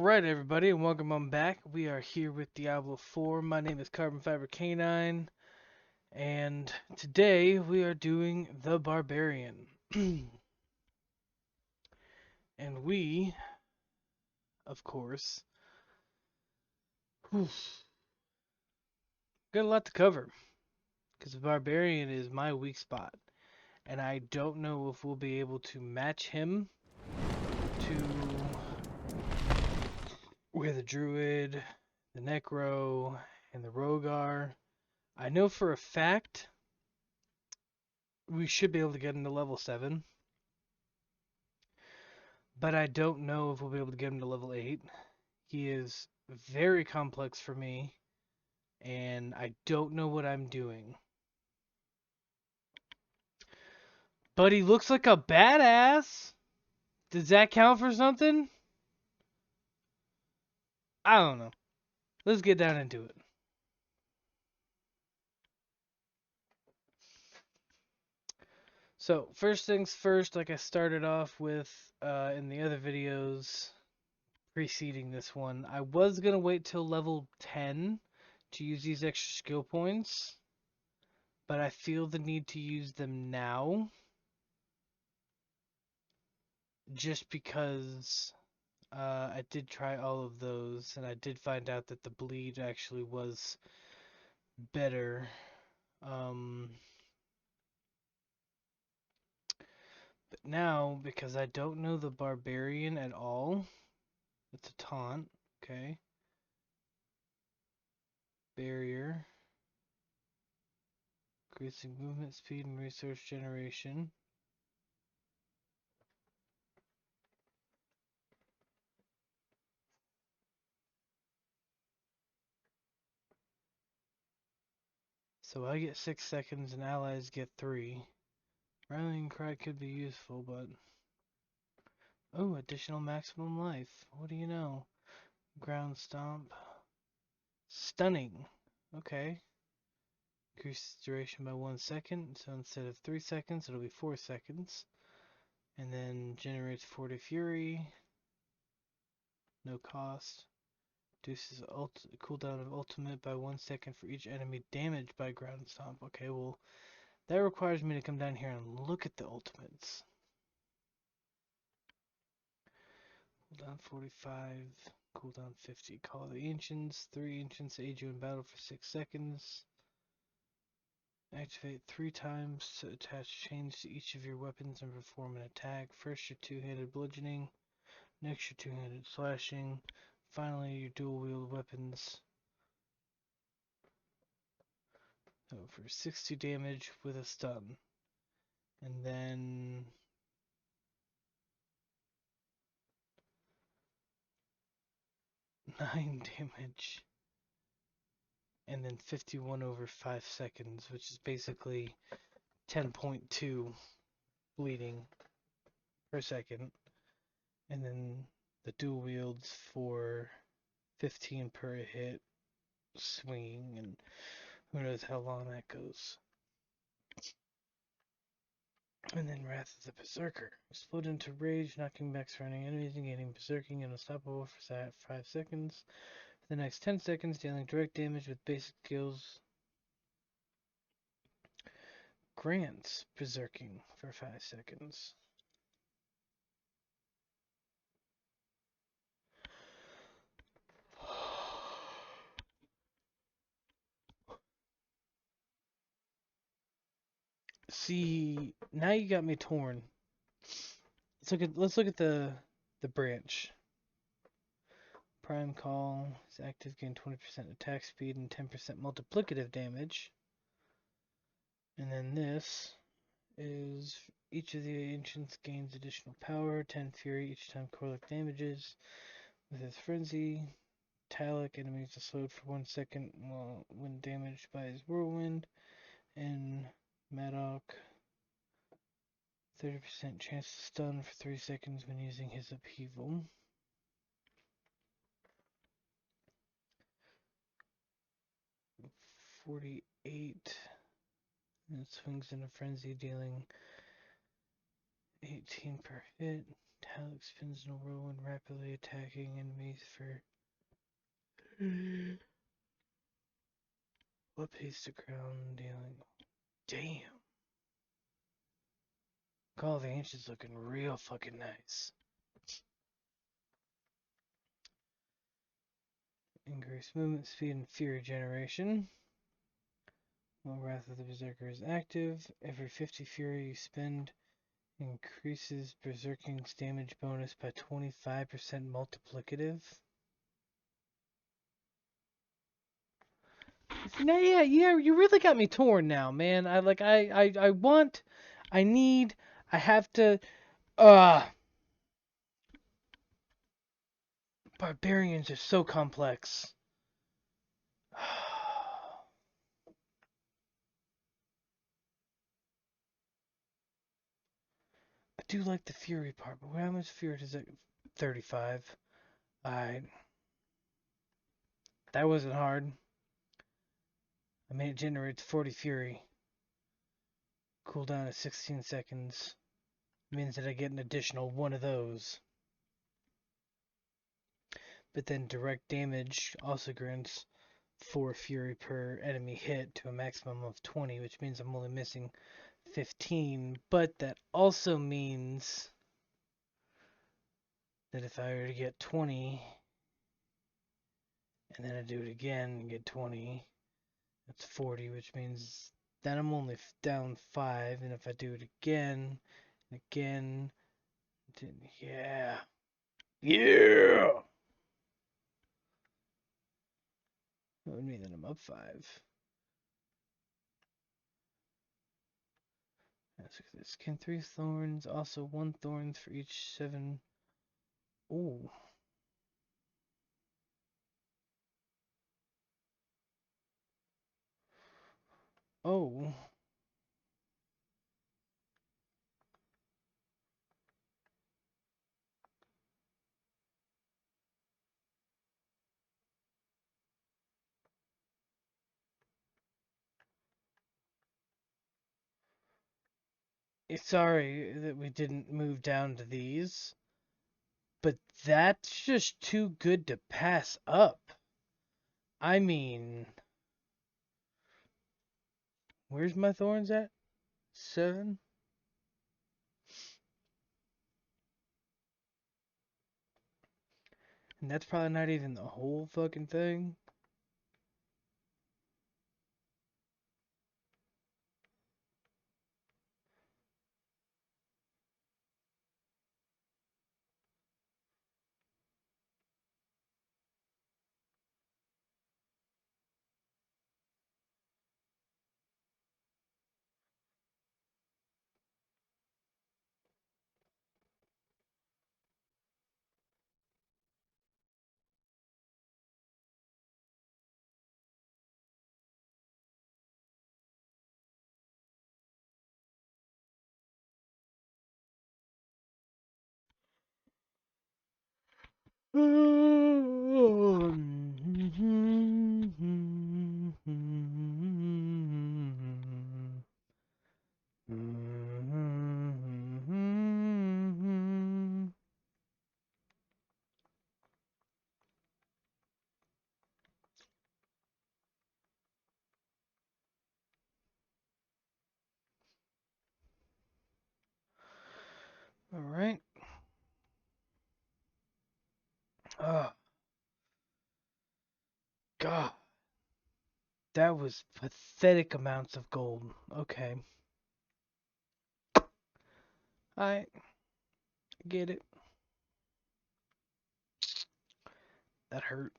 Alright everybody, and welcome on back. We are here with Diablo 4. My name is Carbon Fiber Canine, and today we are doing the Barbarian. And we, of course, got a lot to cover, because the Barbarian is my weak spot. And I don't know if we'll be able to match him to where the Druid, the Necro, and the Rogue are. I know for a fact we should be able to get him to level 7, but I don't know if we'll be able to get him to level 8. He is very complex for me, and I don't know what I'm doing. But he looks like a badass! Does that count for something? I don't know. Let's get down into it. So, first things first, like I started off with in the other videos preceding this one, I was going to wait till level 10 to use these extra skill points, but I feel the need to use them now just because I did try all of those and I did find out that the bleed actually was better. But now, because I don't know the barbarian at all, it's a taunt, okay? Barrier, increasing movement speed and resource generation. So I get 6 seconds and allies get 3. Rallying cry could be useful, but... Oh, additional maximum life. What do you know? Ground stomp. Stunning. Okay. Increase duration by 1 second. So instead of 3 seconds, it'll be 4 seconds. And then generates 40 fury. No cost. Reduces cooldown of ultimate by 1 second for each enemy damaged by ground stomp. Okay, well, that requires me to come down here and look at the ultimates. Cooldown 45, cooldown 50. Call the Ancients. 3 Ancients aid you in battle for 6 seconds. Activate 3 times to attach chains to each of your weapons and perform an attack. First your two-handed bludgeoning, next your two-handed slashing, finally your dual-wield weapons. So for 60 damage with a stun. And then... 9 damage. And then 51 over 5 seconds, which is basically 10.2 bleeding per second. And then the dual wields for 15 per hit swinging, and who knows how long that goes. And then Wrath of the Berserker. Explode into rage, knocking back surrounding enemies and gaining berserking and unstoppable for 5 seconds. For the next 10 seconds, dealing direct damage with basic skills. Grants berserking for 5 seconds. See, now you got me torn. Let's look at the branch. Prime Call is active, gain 20% attack speed and 10% multiplicative damage. And then this is each of the ancients gains additional power, 10 fury each time Korlik damages. With his frenzy, Talic enemies are slowed for 1 second when damaged by his whirlwind. And Madoc, 30% chance to stun for 3 seconds when using his upheaval. $48. And it swings in a frenzy, dealing 18 per hit. Halleck spins in a whirlwind, rapidly attacking enemies for what pace to ground dealing. Damn. Call of the Ancients looking real fucking nice. Increase movement speed and fury generation. While Wrath of the Berserker is active, every 50 fury you spend increases Berserking's damage bonus by 25% multiplicative. No, yeah, you really got me torn now, man. I have to. Barbarians are so complex. I do like the fury part, but how much fury does it? 35. Alright. That wasn't hard. I mean, it generates 40 fury. Cooldown is 16 seconds. Means that I get an additional one of those. But then direct damage also grants 4 fury per enemy hit to a maximum of 20, which means I'm only missing 15. But that also means that if I were to get 20, and then I do it again and get 20, that's 40, which means then I'm only down 5, and if I do it again, again, yeah. Yeah! That would mean that I'm up 5. Let's look at this. Can 3 thorns, also 1 thorns for each 7. Ooh. Oh. Sorry that we didn't move down to these, but that's just too good to pass up. I mean, where's my thorns at? 7? And that's probably not even the whole fucking thing. All right. Oh, God. That was pathetic amounts of gold. Okay. I get it. That hurt.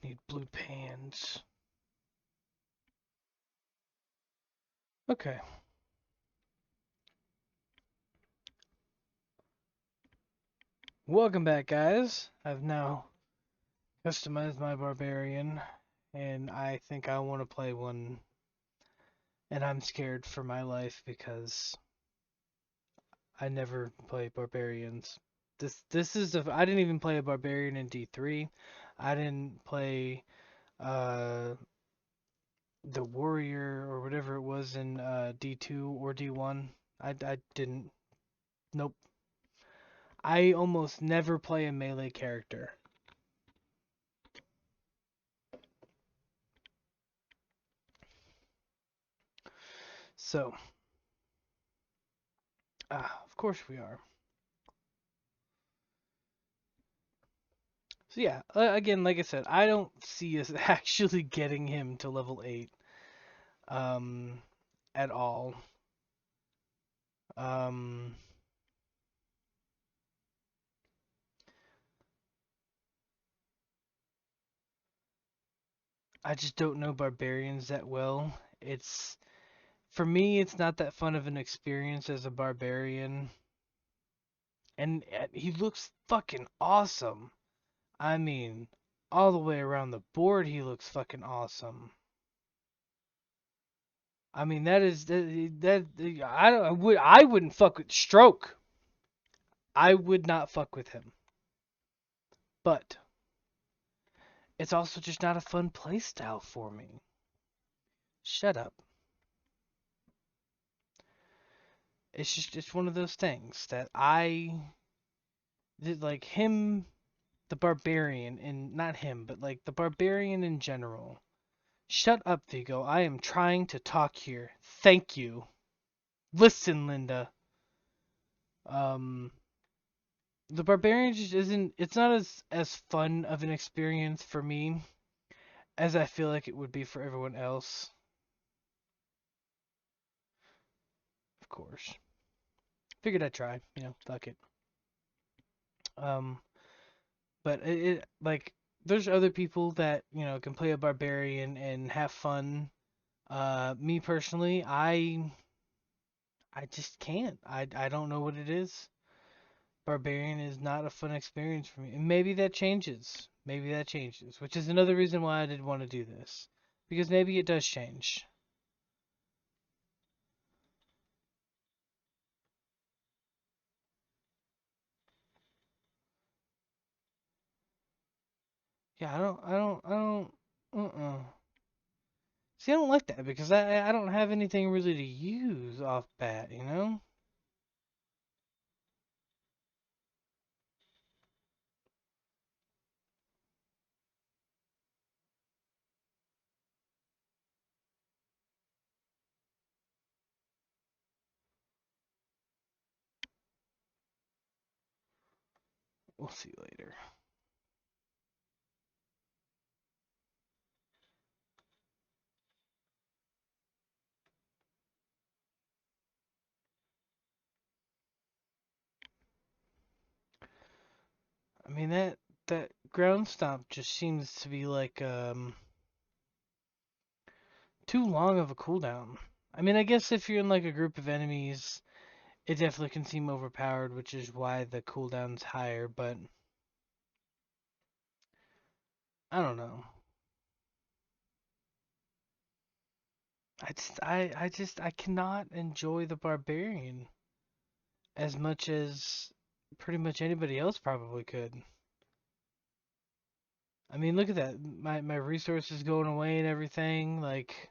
Need blue pans. Okay. Welcome back, guys. I've now customized my barbarian, and I think I want to play one. And I'm scared for my life because I never play barbarians. This is I didn't even play a barbarian in D3. I didn't play the warrior or whatever it was in D2 or D1. I didn't. Nope. I almost never play a melee character. So, of course we are. So yeah, again, like I said, I don't see us actually getting him to level 8 um at all. Um I just don't know barbarians that well. It's for me it's not that fun of an experience as a barbarian. And he looks fucking awesome. I mean, all the way around the board he looks fucking awesome. I mean that I don't I wouldn't fuck with Stroke. I would not fuck with him. But it's also just not a fun playstyle for me. Shut up. It's one of those things that I did like him, the barbarian, and not him, but like the barbarian in general. Shut up, Vigo. I am trying to talk here. Thank you. Listen, Linda. Um, the barbarian just isn't. It's not as fun of an experience for me as I feel like it would be for everyone else. Of course. Figured I'd try. Fuck it. Um, but like there's other people that can play a barbarian and have fun. Me personally, I just can't. I don't know what it is. Barbarian is not a fun experience for me. And maybe that changes. Maybe that changes, which is another reason why I did want to do this. Because maybe it does change. Yeah, uh-uh. See, I don't like that because I don't have anything really to use off bat. We'll see later. I mean that ground stomp just seems to be like too long of a cooldown. I mean, I guess if you're in like a group of enemies, it definitely can seem overpowered, which is why the cooldown's higher, but I don't know. I cannot enjoy the barbarian as much as pretty much anybody else probably could. I mean, look at that. My resources going away and everything. Like,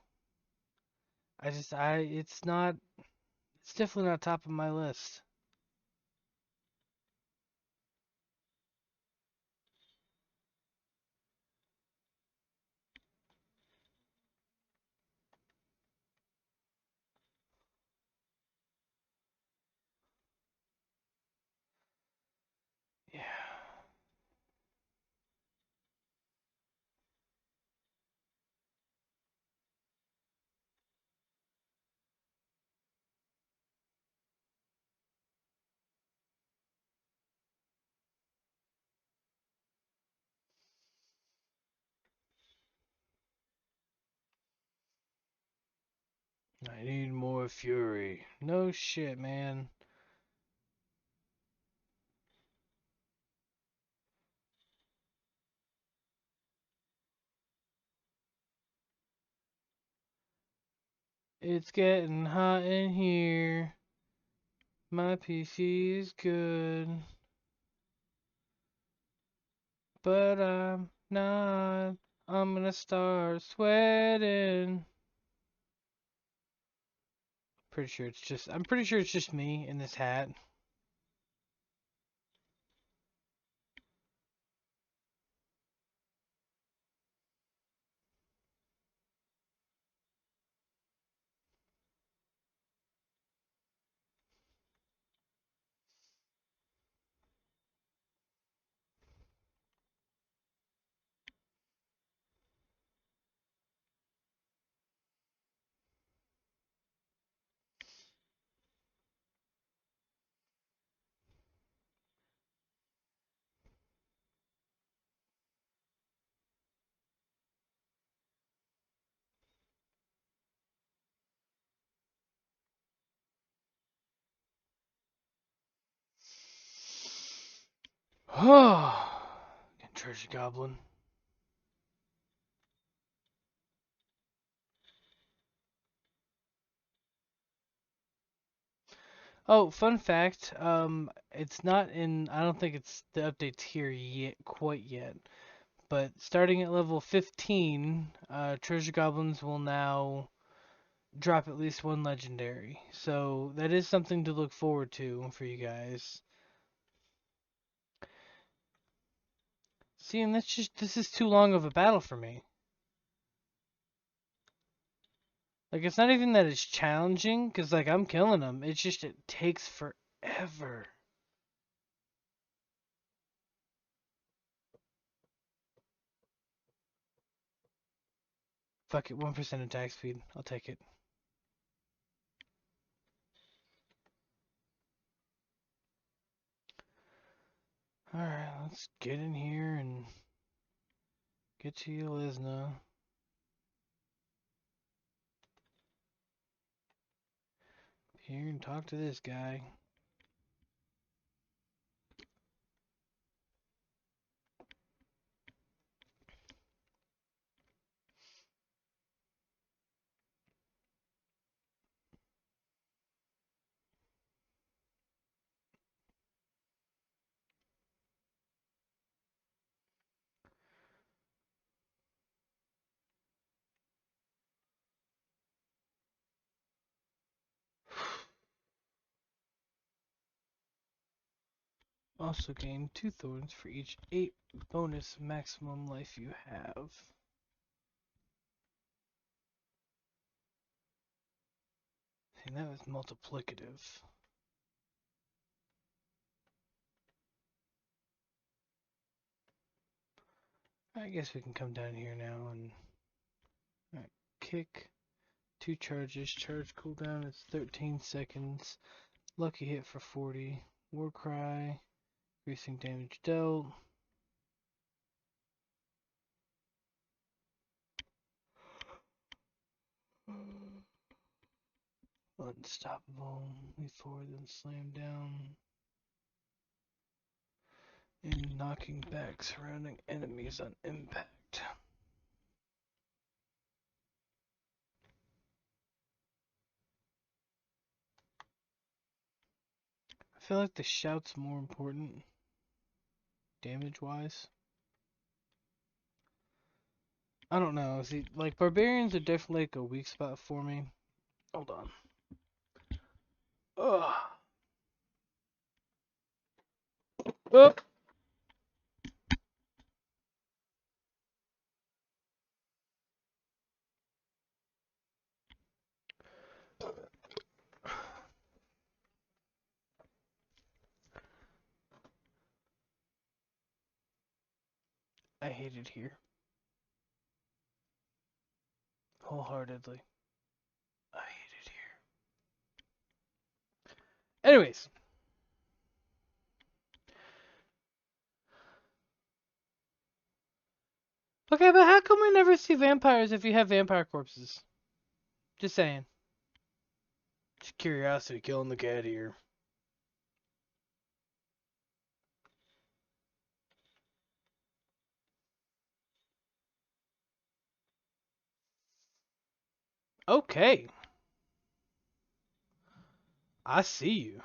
it's not. It's definitely not top of my list. Yeah. I need more fury. No shit, man. It's getting hot in here. My PC is good, but I'm not. I'm gonna start sweating. I'm pretty sure it's just me in this hat. Oh, treasure goblin. Oh, fun fact. It's not in. I don't think it's the updates here yet, quite yet. But starting at level 15, treasure goblins will now drop at least one legendary. So that is something to look forward to for you guys. See, and this is too long of a battle for me. Like, it's not even that it's challenging, because, like, I'm killing them. It's just, it takes forever. Fuck it, 1% attack speed. I'll take it. Alright, let's get in here and get to you, Lisna. Here and talk to this guy. Also gain 2 thorns for each 8 bonus maximum life you have. And that was multiplicative. I guess we can come down here now and kick. 2 charges. Charge cooldown is 13 seconds. Lucky hit for 40. War cry. Increasing damage dealt. Unstoppable. Leap forward, then slam down. And knocking back surrounding enemies on impact. I feel like the shout's more important, damage-wise. I don't know. See, like, barbarians are definitely like a weak spot for me. Hold on. Ugh. Oh. I hate it here. Wholeheartedly. I hate it here. Anyways. Okay, but how come we never see vampires if you have vampire corpses? Just saying. Just curiosity killing the cat here. Okay. I see you.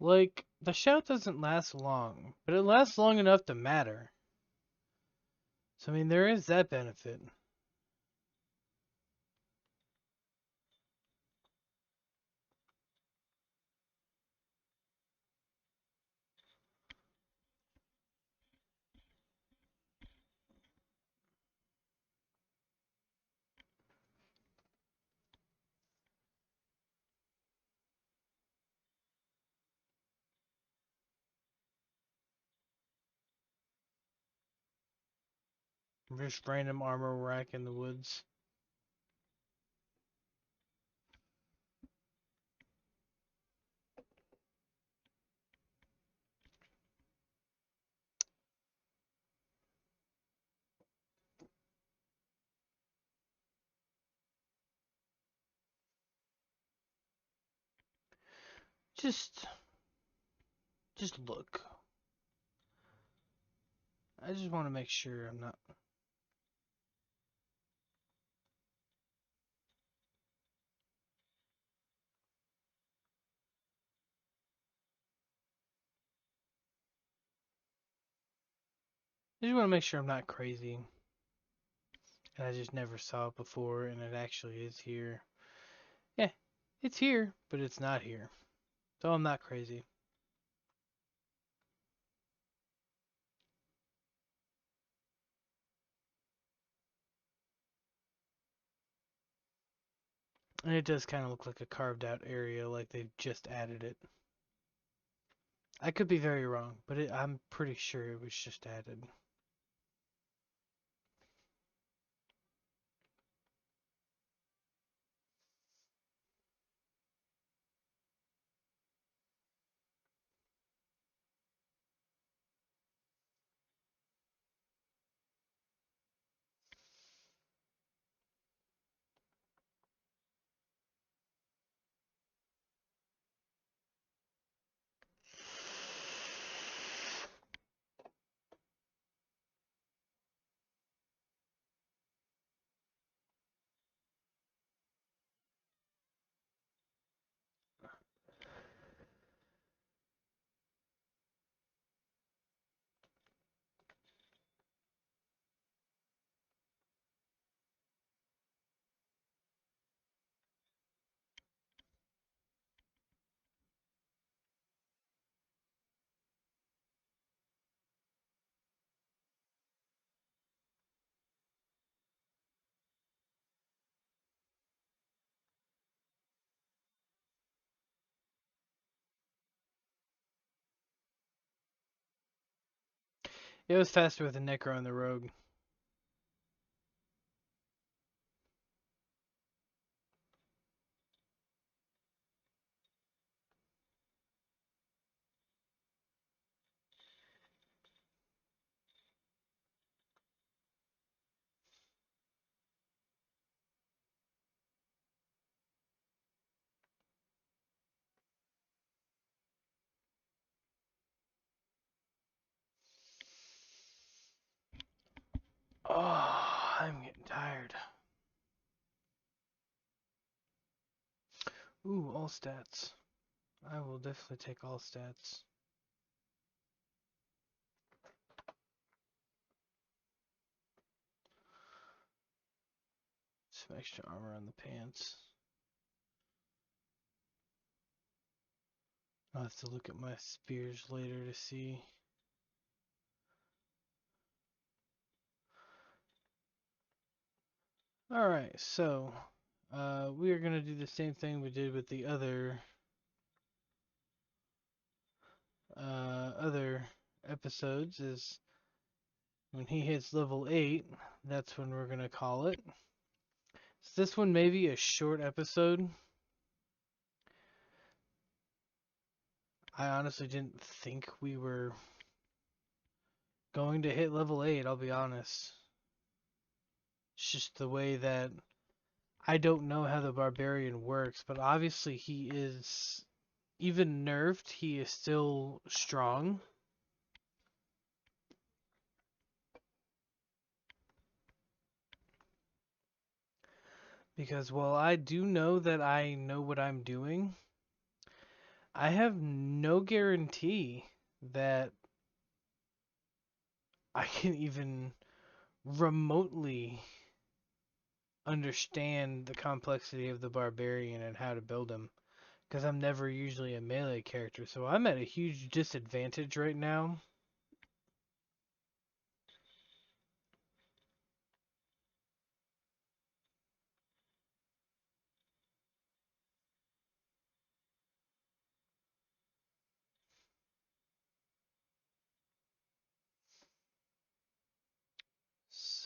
Like, the shout doesn't last long, but it lasts long enough to matter. So, I mean, there is that benefit. Just random armor rack in the woods. Just look. I just want to make sure I'm not. I just want to make sure I'm not crazy. And I just never saw it before, and it actually is here. Yeah, it's here, but it's not here. So I'm not crazy. And it does kind of look like a carved out area, like they've just added it. I could be very wrong, but I'm pretty sure it was just added. It was faster with a Necro on the Rogue. Oh, I'm getting tired. Ooh, all stats. I will definitely take all stats. Some extra armor on the pants. I'll have to look at my spears later to see. Alright, so we are going to do the same thing we did with the other episodes. Is when he hits level 8, that's when we're going to call it. So this one may be a short episode. I honestly didn't think we were going to hit level 8, I'll be honest. It's just the way that I don't know how the barbarian works, but obviously he is, even nerfed, he is still strong. Because while I do know that I know what I'm doing, I have no guarantee that I can even remotely understand the complexity of the barbarian and how to build him. Because I'm never usually a melee character, so I'm at a huge disadvantage right now.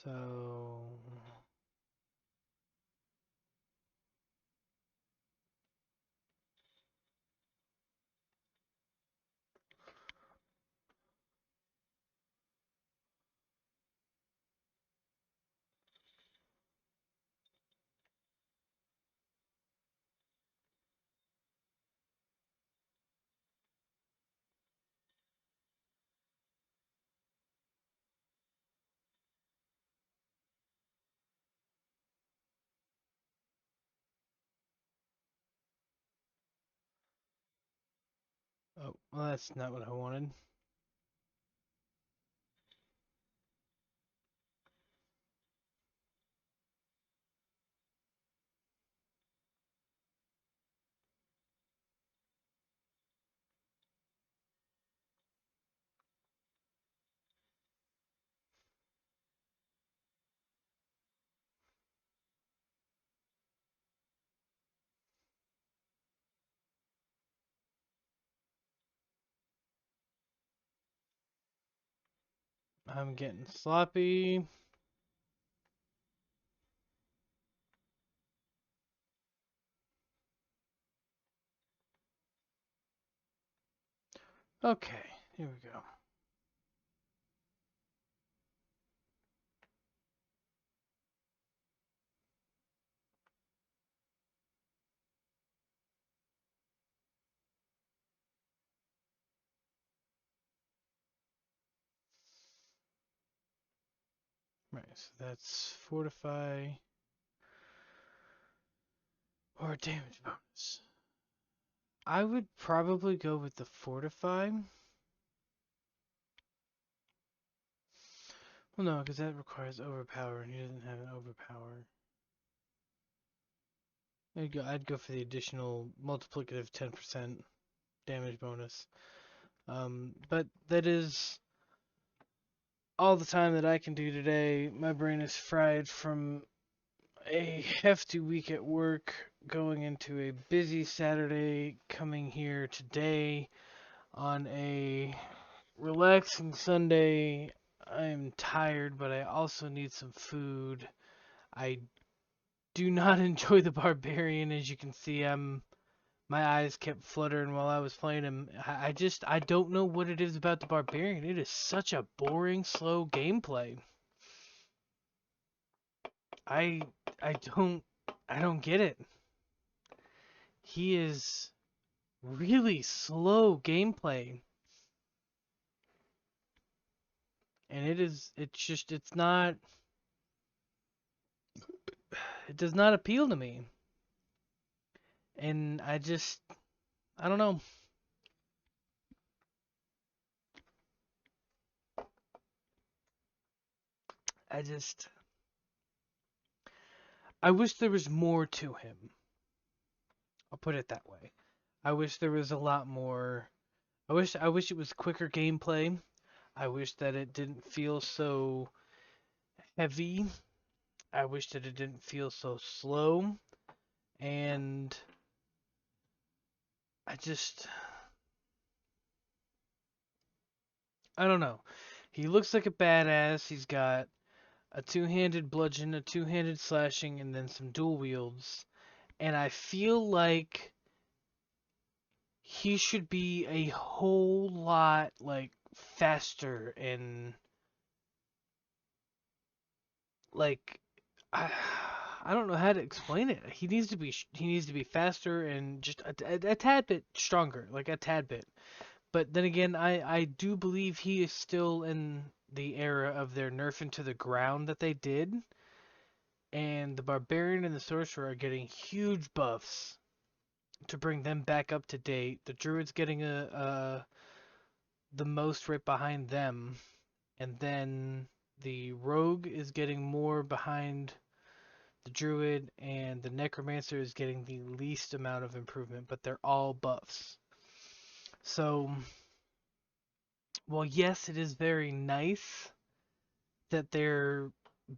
So, oh, well, that's not what I wanted. I'm getting sloppy. Okay, here we go. Right, so that's fortify or damage bonus. I would probably go with the fortify. Well, no, because that requires overpower, and he doesn't have an overpower. I'd go for the additional multiplicative 10% damage bonus. But that is all the time that I can do today. My brain is fried from a hefty week at work, going into a busy Saturday, coming here today on a relaxing Sunday. I'm tired, but I also need some food. I do not enjoy the barbarian, as you can see. My eyes kept fluttering while I was playing him. I don't know what it is about the barbarian. It is such a boring, slow gameplay. I I don't I don't get it. He is really slow gameplay, and it does not appeal to me. And I don't know. I just I wish there was more to him. I'll put it that way. I wish there was a lot more. I wish it was quicker gameplay. I wish that it didn't feel so heavy. I wish that it didn't feel so slow. And I just I don't know. He looks like a badass. He's got a two-handed bludgeon, a two-handed slashing, and then some dual wields. And I feel like he should be a whole lot like faster and like I, I don't know how to explain it. He needs to be faster and just a tad bit stronger, like a tad bit. But then again, I do believe he is still in the era of their nerf into the ground that they did, and the barbarian and the sorcerer are getting huge buffs. to bring them back up to date. The druid's getting the most right behind them, and then the rogue is getting more behind the druid, and the necromancer is getting the least amount of improvement, but they're all buffs. So, well, yes, it is very nice that they're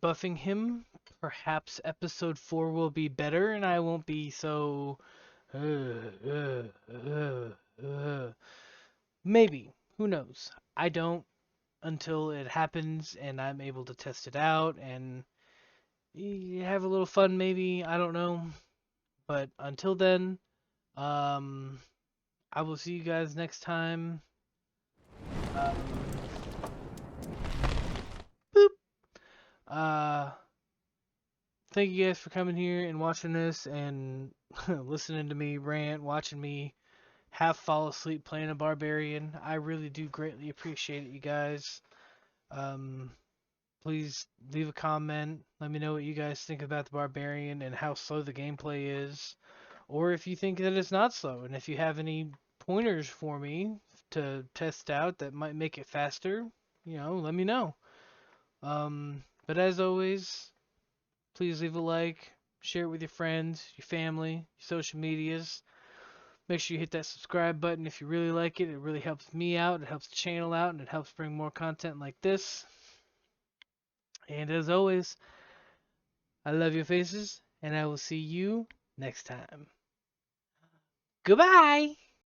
buffing him. Perhaps episode 4 will be better, and I won't be so. Maybe. Who knows? I don't until it happens and I'm able to test it out and have a little fun, maybe. I don't know. But until then, um, I will see you guys next time. Um, boop. Uh, Thank you guys for coming here and watching this and listening to me rant, watching me half fall asleep playing a barbarian. I really do greatly appreciate it, you guys. Um, Please leave a comment. Let me know what you guys think about the barbarian and how slow the gameplay is, or if you think that it's not slow, and if you have any pointers for me to test out that might make it faster, let me know. But as always, please leave a like, share it with your friends, your family, your social medias. Make sure you hit that subscribe button if you really like it. It really helps me out, it helps the channel out, and it helps bring more content like this. And as always, I love your faces, and I will see you next time. Goodbye!